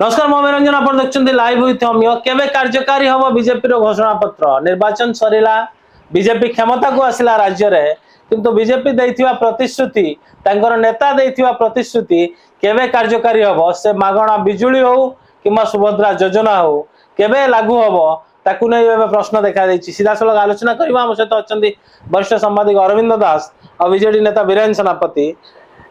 नमस्कार मो निरंजन आप देखते लाइव हुई अमिय केवे कार्यकारी हम बीजेपी घोषणा पत्र निर्वाचन सरीला बीजेपी क्षमता को आसला राज्य रे किंतु बीजेपी देइथिबा प्रतिश्रुति तांकर नेता देइथिबा प्रतिश्रुति केवे कार्यकारी हम से मागणा बिजुली हो किंबा सुभद्रा योजना हो केवे लागू हम ताकू नहीं प्रश्न देखा सीधा सड़क आलोचना करवा आम सहित अच्छा वरिष्ठ सांबादिक अरविंद दास और बीजेडी नेता वीरेन्द्र सेनापति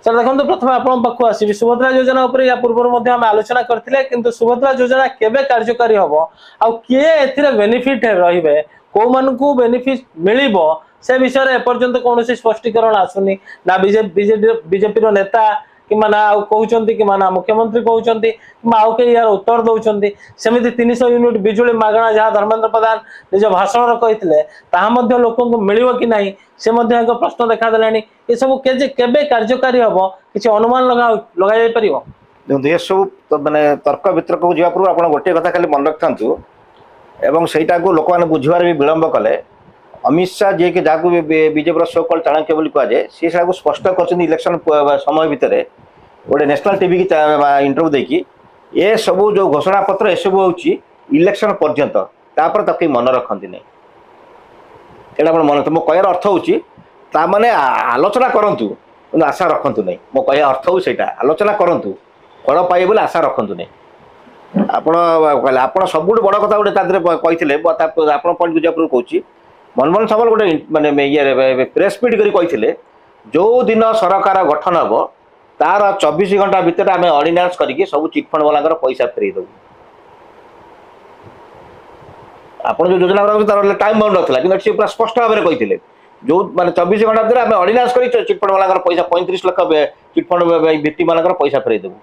सर देखो प्रथम आपण पाखु आसबि सुभद्रा योजना उपर या पूर्व आम आलोचना करथिले किंतु सुभद्रा योजना केबे कार्यकारी हम आउ किए एथिरे बेनिफिट रहिबे को मानकु बेनिफिट मिलिबो से विषय रे एपर्यंत कोनोसी स्पष्टीकरण आसुनी ना बीजेपी रो नेता किमा ना आउ कहउचंती किमा ना मुख्यमंत्री कहउचंती किमा आउ के यार उत्तर दउचंती सेमिति 300 यूनिट बिजुली मागणा जहा धर्मेंद्र प्रधान निज भाषण रो कहितले ताहा मध्ये लोकन को मिलिबो कि नाही से मध्ये एक प्रश्न देखा देलानी ए सब केबे कार्यकारी हबो किछि अनुमान लगा जाय परिबो देखो ये सब माने तर्क वितर्क को जिवा पूर्व आपण गोटे कथा खाली मन रखथांतु एवं सेटा को लोक माने बुझिवार भी विलंब कले अमित शाह जे के जाकू बीजेपी सो कॉल चाणक्य बोली कहा जाए सी को स्पष्ट कर इलेक्शन समय भितर गोटे नेशनल टीवी की इंटरव्यू देखी ये सब जो घोषणा पत्र ये सब हूँ इलेक्शन पर्यंत तापर तक मन रखती नहीं यहाँ मन मो कह अर्थ हूँ माने आलोचना करूँ आशा रखु नहीं मो कह अर्थ हूँ से आलोचना करूँ फल पाइबे बोले आशा रखु नहीं आप सब बड़ कथा गोटे कही आप पॉइंट गुजरापुर कहूँ मनमोहन सामल गोटे माने ये प्रेस मीट कर जो दिन सरकार गठन हम तार 24 घंटा भितर आम अर्डिनान्स करके सब चिटफंड वाला पैसा फेरई दबू आप जो योजना तार टाइम बाउंड रखा कि पूरा स्पष्ट भाव में कही जो माने 24 घंटा भितर आम अर्डिनान्स कर चिटफंड वाला पैसा 35 लाख चिटफंड भित्ति मान पैसा फेरई देबू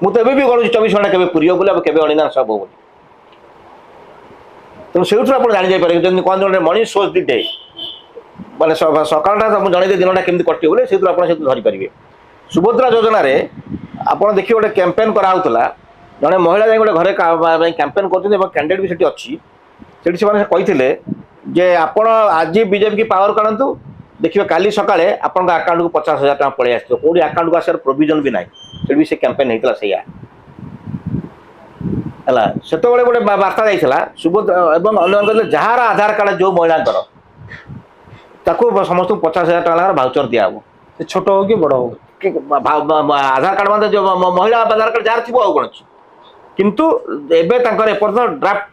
मुझे भी कहूँ 24 घंटा केवे पूरी बोले केवे अर्डिनान्स हम बोली तेणु से आप जापारे कहते मर्निंग सोज दी डे माने सकालटा जन दिनटा केमती कटे बोले से धरीपारे सुभद्रा योजना आप देखिए गोटे कैंपेन कराला जड़े महिला जाए गोटे घरे कैंपेन कैंडिडेट भी सेठी अच्छी से कहते जे आपण आज बीजेपी की पावर करंतु देखिए काली सकाळे आपण अकाउंट को 50,000 टका पड़े आसो कौटी अकाउंट को आसार प्रोविजन भी ना से कैंपेन होता से से गोटे बार्ता जाइला सुभद्रा एवं अन्य जार आधार कार्ड जो महिला समस्त 50,000 टका भाउचर दिया छोट हो कि बड़ हो आधार कार्ड मतलब जो महिला आधार कार्ड जार थी कौन अच्छी किंतु एवं एपर्तन ड्राफ्ट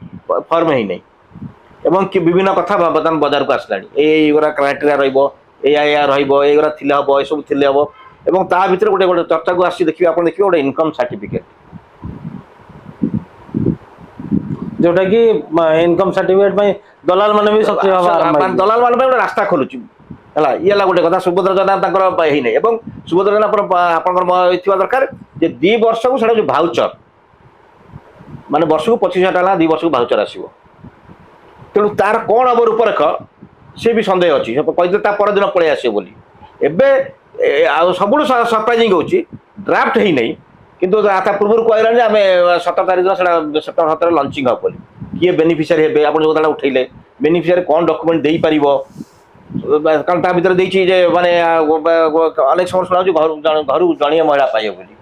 फर्म है नहीं एवं कि विभिन्न कथा बर्तमान बाजार को आसला ये क्राइटेरिया रहा थी हम ये सब थी हम एवं ता भर गोटे गोटे चर्चा को आसी देखिए आप देखिए गोटे इनकम सर्टिफिकेट जोटा कि इनकम सर्टिफिकेट दलाल माने भी सक्रिय दलाल मान गोटे रास्ता खोलुची है ये गोटे कथा सुभद्रा योजना ही नहीं एवं सुभद्रा योजना आप दरकार 2 वर्ष को जो भाउचर माने वर्ष को 25,000 टका 2 वर्ष को भाउचर आसो तेणु तार कौन हम रूपरेख सी भी सन्देह अच्छी कहते दिन पलि आस सब सरप्राइजिंग हो ड्राफ्ट ही नहीं किंतु पूर्व कहलानी आम 7 तारीख सेप्टेम्बर 7 लंचिंग हम बोली किए बेनिफिशियरी हे आप जो कथा उठेले बेनिफिशियरी कौन डॉक्यूमेंट दे पार कारण ता भर देखिए माने अनेक समय शुणा घर जड़िए महिला पाइबे बोली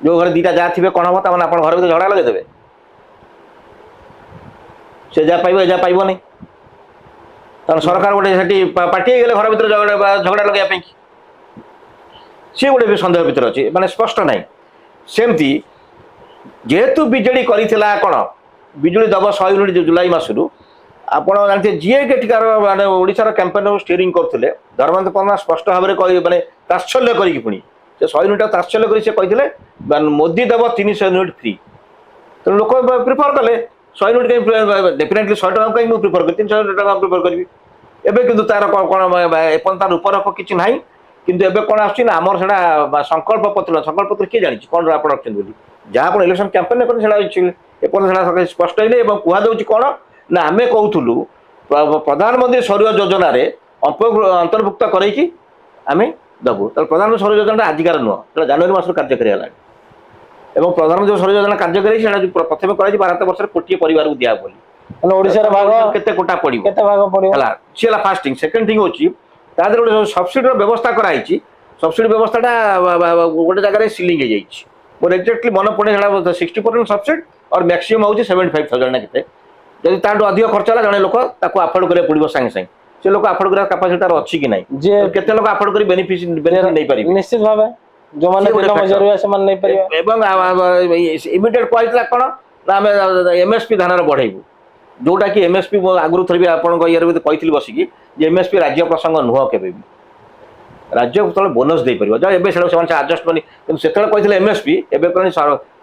जो घर 2टा जहाँ थे कौन हम ताने आप घर भर झगड़ा लगेदेवे से जहाँ पाइब जहाँ पाइब नहीं कारण सरकार गोटे पार्टी गले घर भर झगड़ा लगे सी गोटे भी सन्देह भितर अच्छी माने स्पष्ट ना सेमती जेहेतु बीजेडी करा कौन बिजुली दब 100 यूनिट जुलाई मसरू आप जानते जीए के टिकार माने ओडिशार कैंपेन स्टीयरिंग करते धर्मेंद्र प्रधान स्पष्ट भाव में कह माने तात्सल्य करी पुणी से 100 यूनिट तात्सल्य कर कहते मोदी दब 300 यूनिट फ्री तेणु लोक प्रिफर कले 100 यूनिट कहीं डेफिनेटली 100 टका कहीं प्रिफर कर 300 टका प्रिफर करी एवं किंतु तार कौन एपन तार रूपरेख किसी ना किंतु एवं कौन आमर से संकल्प पत्र किए जानी कौन आप रखते जहाँ आप इलेक्शन कैंपेन कर स्पष्ट है कहुच कौन ना आम कहूलु प्रधानमंत्री सौर योजना अंतर्भुक्त करके आम दबू प्रधानमंत्री सौर योजना आजिकार नुह जनवरी मस कार्यकारी है प्रधानमंत्री सौर योजना कार्यकारी प्रथम कर भारत वर्ष कोटी परिवार को दिया केते कोटा पड़ो सी फास्ट थिंग सेकेंड थिंग हूँ गोटे सब्सिडी व्यवस्था कराई ସବସିଡି ବ୍ୟବସ୍ଥାଟା ଗୋଟେ ଜାଗାରେ ସିଲିଂ ହେଇଯାଇଛି। ମୋର ଏକ୍ଜାକ୍ଟଲି ମନେ ପଡ଼େ ସେଟା 60% ସବସିଡି और मैक्सिमम हूँ 75,000 ना केते जदि ताठू अधिक खर्च होला जने लोक ताको अफोर्ड करे पड़िबो संगे संगे से लोक अफोर्ड करा कैपेसिटी तार अछि कि नाही जे केते लोक अफोर्ड करी बेनिफिट नै पारिबे निश्चित भाबे जो माने दिन मजूरिया से मन नै परिबा एवं इमिडिएट कहला कोन ना हम एमएसपी धान बढ़ेबू जोटा कि एमएसपी आगुरु थरबी आपण को इयर कहथिली बसिकी जे एमएसपी राज्य प्रसंग नुह केबे भी राज्य तले बोनस दे परिबो जा एबे सेडो सेमान एडजस्ट बनी किंतु सेतले कहथिले एमएसपी एबे कोन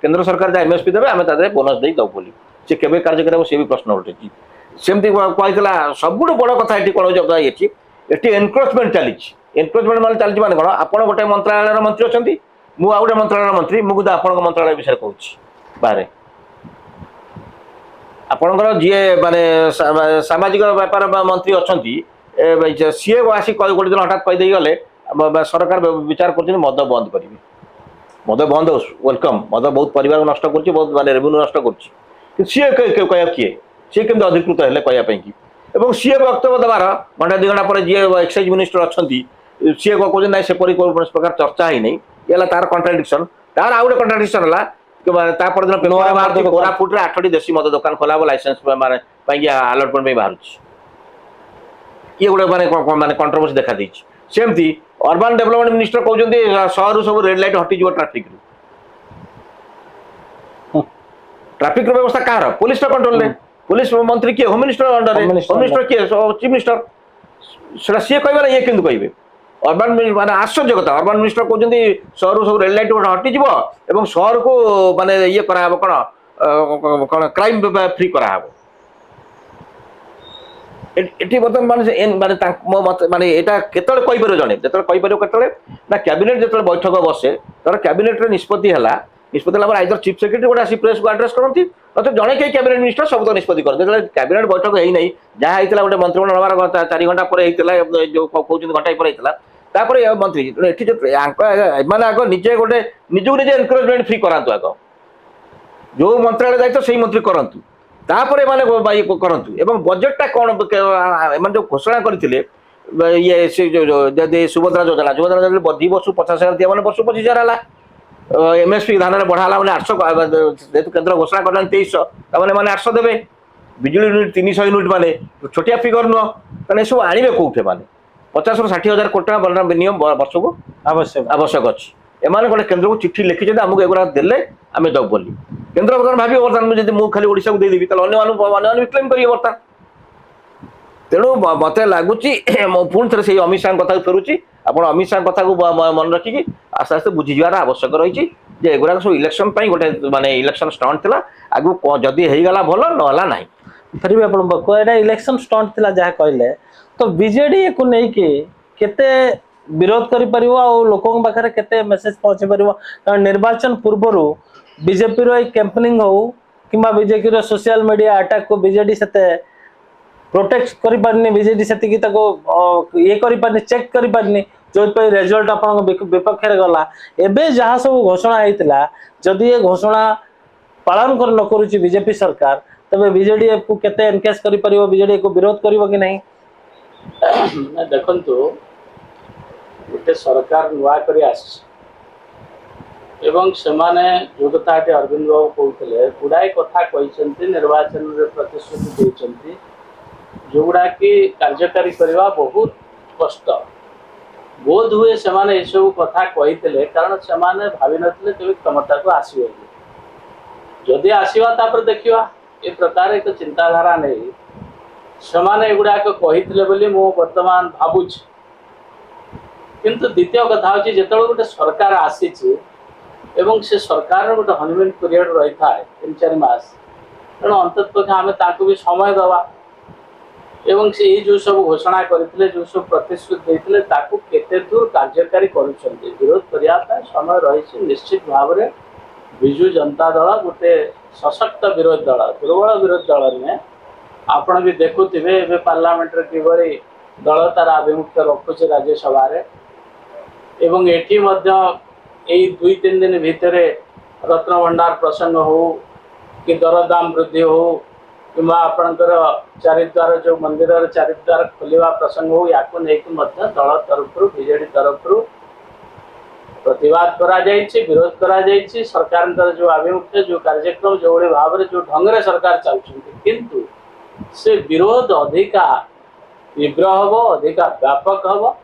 केंद्र सरकार जा एमएसपी देबे आमे तादे बोनस देई दउ बोली से केबे कार्य करबो से भी प्रश्न उठेची सेमती कहथिला सबुठ बड़ कथा एठी कोन जब एठी एठी एनक्रोचमेंट चलीची एनक्रोचमेंट माने चलीची माने कोन आपण गोटे मंत्रालय रो मंत्री अछंती मु आ गोटे मंत्रालय रो मंत्री मु गुदा आपण मंत्रालय विषय कहूची बारे आपणकर जी माने सामाजिक व्यापार मंत्री अछंती सी आसी गोटे दिन हठात कहीदे गले सरकार विचार कर मद बंद करेंगे मद बंद वेलकम मद बहुत परिवार नष्ट कर बहुत माने रेवेन्यू नष्ट कर सी कह किए सी केमती अधिकृत है कहवाई कि सी वक्तव्य देवार घंटा 2 घंटा पर जी एक्साइज मिनिस्टर अच्छा सी कहते ना सेपरी प्रकार चर्चा ही नहीं ये तार कन्ट्राडिक्शन तार आउ गोटे कन्ट्राडिक्शन है दिन कोरापुट 8टी देशी मद दुकान खोला लाइसेंस माने अलटमेंट बाहर ये गोटे माने कंट्रोवर्सी देखा देछि सेमती अर्बन डेवलपमेंट मिनिस्टर कहते शहर सब रेड लाइट हटिज ट्राफिक व्यवस्था कहार पुलिस कंट्रोल पुलिस मंत्री किए home minister under home minister किए चीफ मिनिस्टर सेटा सी कह ये किंतु कहे अर्बन माने आश्चर्य कथा अर्बन मिनिस्टर कहते शहर सब रेड लाइट हटिज एवं शहर को माने ये कराब कौन क्राइम फ्री कराब एटी बर्तमान माने माने माने एटा केतले कहि परयो जने जेतले कहि परयो केतले ना कैबिनेट जेतले बैठक बसे तर कैबिनेट रे निष्पत्ति हला पर आइदर चीफ सेक्रेटरी गोटे आसी प्रेस को एड्रेस करती तो जड़े कई कैबिनेट मिनिस्टर सब तो निष्पत्ति कर जेतले कैबिनेट बैठक हेई नै जहा हेइतला गोटे मंत्रिमंडल नवार 4 घंटा पर हेइतला जो कहउछन घंटा पर हेइतला तापर मंत्री एठी जो माने आगो निजे गोटे निजु निजे एनकरेजमेंट फ्री करांतु आगो जो मंत्रालय दायित्व सेही मंत्री करंतु तापर माने करंतु एवं बजेटटा कोन एमान जो घोषणा करथिले ये से जो सुभद्रा योजना 2 वर्ष 50,000 दिया माने वर्ष 25,000 हला एमएसपी धान रे बढ़ाला माने 800 जेतु केंद्र घोषणा करला 2300 तामाने माने 800 देबे बिजली यूनिट 300 यूनिट माने छोटिया फिगर न तने सब आनिबे कोठे माने 50 ରୁ 60,000 कोटी टका मिनिमम वर्ष को आवश्यक अछि एमाने गोटे केंद्र को चिट्ठी लिखि जे हमको एगुरा देले आमे दब बोली केंद्र सरकार भाबी बर्तमान जदि मु खाली ओडिसा को दे देबी तले अन्य क्लेम करिए बर्तमान तेणु मत लगुच पुणी थे से अमित शाह कथा फेरुची आप अमित शाह कथा को मन रखिकी आस्ते आस्ते बुझीजार आवश्यक रही एगुड़ा सब इलेक्शन गोटे माने इलेक्शन स्टंट थिला आगु जदि हेगला भल नहला नाही फिर भी आपण बको एटा इलेक्शन स्टंट थिला जहा कहले तो बीजेडी को नै के केते विरोध करि परिबो आ लोकन पाखरे केते मेसेज पहुंचे परिबो कारण निर्वाचन पूर्वरु बीजेपी रो कैंपेनिंग हो किंबा बीजेपी रो सोशल मीडिया अटैक को बीजेडी सेते प्रोटेक्ट करि पारनी बीजेडी सेति की ताको ये करि पारनी चेक करि पारनी जो पे रिजल्ट आपन विपक्ष रे गला एबे जहा सब घोषणा हेतिला जदि ये घोषणा पालन कर न करूची बीजेपी सरकार तबे बीजेडी को केते एनकेस करि परिबो बीजेडी को विरोध करिवो कि नहीं ना देखंतु गोटे सरकार नुआ करी आस एवं सेमाने जो कथा अरविंद बाबू कहते गुड़ाए कथा कहते निर्वाचन में प्रतिश्रुति देते जोगुड़ा कि कार्यकारी करवा बहुत कष्ट बोध हुए सेमाने ये सब कथा कहते कारण सेमाने भावी नथिले केबे क्षमता को आसीबो जदि आसीबा तापर देखिबा ए प्रकार एक चिंताधारा नहीं सेमाने एगुड़ा कहते बोली मु वर्तमान भावुछ किंतु द्वितीय कथा होची जेतळ गोटे सरकार आसीची एवं से सरकार गोटे हनीमून पीरियड रही था 3-4 मास तेणु अंततः आम ताकू भी समय दवा एवं से जो सब घोषणा करते जो सब प्रतिश्रुति देते ताकू केते दूर कार्यकारी करुछंती विरोध करने समय रही निश्चित भाव में विजु जनता दल गोटे सशक्त विरोध दल दुर्बल विरोध दल नुहे आपण भी देखुवे पार्लियामेंट किभली दल तार आभिमुख्य रखुचे राज्यसभा एवं एठी मध्य यही 2-3 दिन भितर रत्न भंडार प्रसंग हो कि दरदाम वृद्धि हो कि आपणकर चारिद्वार जो मंदिर चारिद्वार खोलिया प्रसंग हो या दल तरफ बीजेडी तरफ प्रतिवाद करा जाइछि, विरोध करा जाइछि, सरकार जो आभिमुख्य जो कार्यक्रम जो भाव में जो ढंग से सरकार चलुछंती, किंतु से विरोध अधिका तीव्र हब, अधिका व्यापक हब।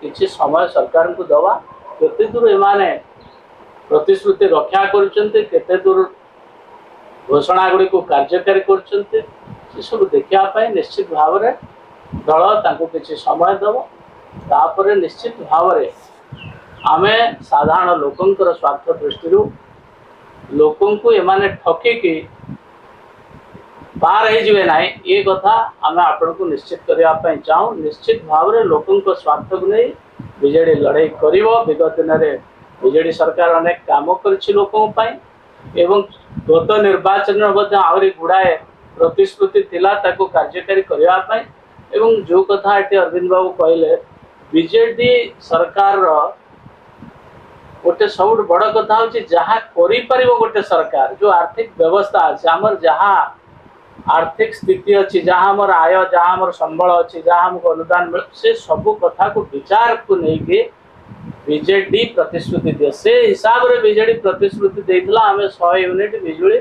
किछि समय सरकार को दवा केते दूर एमाने प्रतिश्रुति रक्षा करुछंती, केते दूर घोषणा गुड़ी को कार्यकारी करुछंती, से सब देखिया पाए निश्चित भाव में दल तांको किछि समय दब। तापर निश्चित भाव में आमे साधारण लोकंकर स्वार्थ दृष्टि लोकं को एमाने ठकिकी पार हो ना ये कथा आम आपण को निश्चित करने चाहूँ। निश्चित भाव में लोकों स्वार्थ को नहीं बीजेडी लड़ाई कर। विगत दिन में बीजेडी सरकार अनेक काम कर एवं गत निर्वाचन आहरी गुड़ाए प्रतिश्रुति थिला ताको कार्यकारी करने एवं जो कथा ये अरविंद बाबू कहले बीजेडी सरकार गोटे सब बड़ कथा हूँ जहाँ कर गोटे सरकार जो आर्थिक व्यवस्था अच्छे आमर जहाँ आर्थिक स्थिति अच्छी जहाँ आमर आय जहाँ आमर संबल अच्छी जहाँ हमको अनुदान मिल से सब कथा को विचार को लेके बीजेडी प्रतिश्रुति दिए से हिसाब रे बीजेडी प्रतिश्रुति देइतला हमें 100 यूनिट बिजुली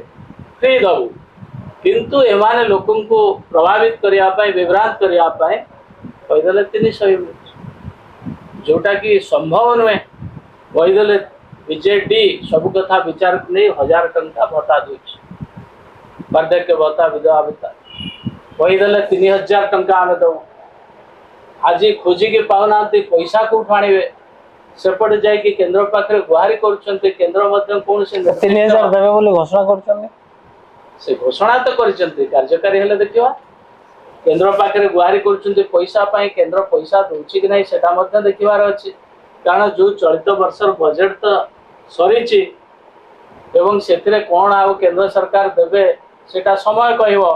फ्री दबू किंतु एमाने लोकों को प्रभावित करिया पाए विभ्रांत करिया पाए कहीदेले 300 यूनिट जोटा कि संभव नुहे। कहीदेले बीजेडी सब कथा विचार को नहीं 1000 टंका भत्ता दूची वार्धक्य भत्ता विधवा भत्ता कहीदेले 3000 टंका आम दबू। आज खोजिकी पाऊना पैसा कौट आने सेपटे जाइए केंद्र पाखे गुहारी करुँचे केंद्र कौन से 3000 देवे बोली घोषणा कर से घोषणा तो करछंती कार्यकारी हेले देखिवा केंद्र पाखे गुहारी करुँचे पैसा पाई केंद्र पैसा दूची कि नहीं सेटा मध्य देखिबार अछि। कारण जो चलित वर्षर बजेट तो सरीची एवं सेथिरे कोन आ केंद्र सरकार देबे सेटा समय कहबो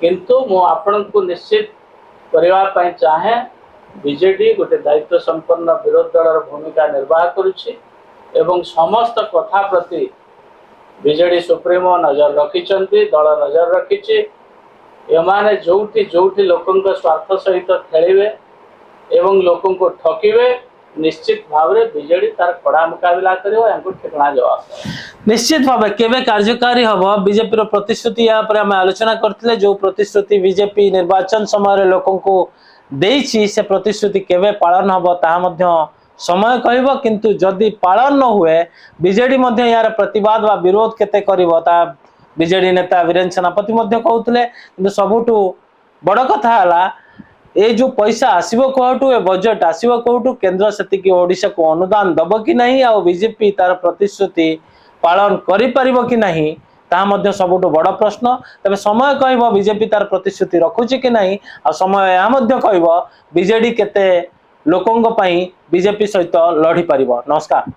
किंतु मो आपण को निश्चित करबा पई चाहे बीजेडी गोटे दायित्व संपन्न विरोध दलर भूमिका निर्वाह करुछि एवं समस्त कथा प्रति बीजेडी सुप्रीमो नजर रखिचंती दल नजर रखिछि। एमाने जोठी जोठी लोकंक स्वार्थ सहित खेलिबे एवं लोकों को ठकिबे निश्चित भाव में बीजेडी तार कड़ा मुकाबला करियो यांको ठिकाना जवाब निश्चित भाव केवे कार्यकारी हम बीजेपी प्रतिश्रुति या पर हम आलोचना करथिले जो प्रतिश्रुति बीजेपी निर्वाचन समय लोकों को देइछि से प्रतिश्रुति केवे पालन हबो ताहा मध्य समय कहबो किंतु जदि पालन न हुए बीजेडी मध्य यार प्रतिवाद वा विरोध केते करिवो ता बीजेडी नेता वीरेंद्र सेनापति मध्य कहउतले किंतु सबुटु बड़ कथा हला ए जो पैसा आसीबो कोहटू ए बजेट आसीबो कोहटू केंद्र सेति कि ओडिशा को अनुदान दबो कि नहीं आ बीजेपी तार प्रतिश्रुति पालन करि परिबो कि नहीं ता मध्य सबुटु बड़ प्रश्न। तबे समय कहबो बीजेपी तार प्रतिश्रुति रखुछि कि नहीं आ समय या मध्य कहबो बीजेडी केते लोकंग पई बीजेपी सहित लढी परिबो। नमस्कार।